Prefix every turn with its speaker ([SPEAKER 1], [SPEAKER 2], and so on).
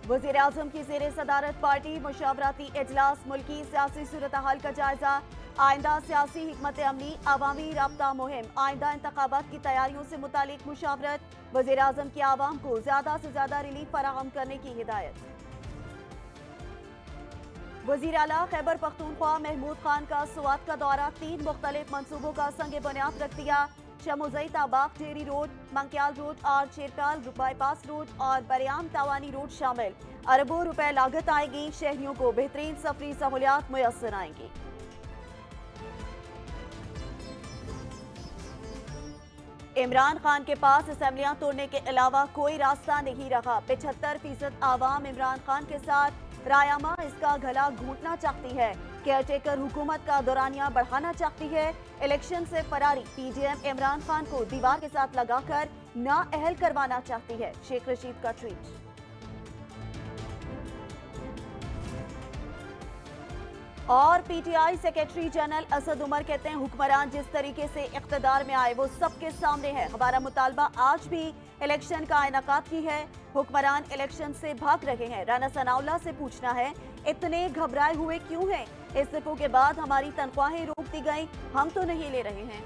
[SPEAKER 1] वज़ीर आज़म की ज़ेरे सदारत पार्टी मुशावरती इजलास, मुल्की सियासी सूरत हाल का जायजा, आइंदा सियासी हिकमत अमली, अवामी राब्ता मुहिम, आइंदा इंतखाबात की तैयारियों से मुतालिक मुशावरत, वज़ीर आज़म की आवाम को ज्यादा से ज्यादा रिलीफ फराहम करने की हिदायत। वज़ीर आला खैबर पख्तूनख्वा महमूद खान का स्वात का दौरा, 3 मुख्तलिफ मंसूबों का संग बुनियाद रख दिया। शमोजई ताबाक डेरी रोड, मंकियाल रोड और चेरकाल बाईपास रोड और बरियाम तावानी रोड शामिल। अरबों रुपए लागत आएगी, शहरियों को बेहतरीन सफरी सहूलियात मुयस्सर आएंगी। इमरान खान के पास असेंबलियां तोड़ने के अलावा कोई रास्ता नहीं रहा। 75% आवाम इमरान खान के साथ, रायामा इसका गला घूंटना चाहती है। केयरटेकर हुकूमत का दौरानिया बढ़ाना चाहती है। इलेक्शन से फरारी पीडीएम इमरान खान को दीवार के साथ लगाकर नाअहल करवाना चाहती है। शेख रशीद का ट्वीट। और PTI secretary general Asad Umar कहते हैं, हुक्मरान जिस तरीके से इख्तिदार में आए वो सबके सामने है। हमारा मुतालबा आज भी इलेक्शन का इनेकाद की है। हुक्मरान इलेक्शन से भाग रहे हैं। राना सनाउल्लाह से पूछना है, इतने घबराए हुए क्यों हैं? इस्तीफों के बाद हमारी तनख्वाहें रोक दी गई, हम तो नहीं ले रहे हैं।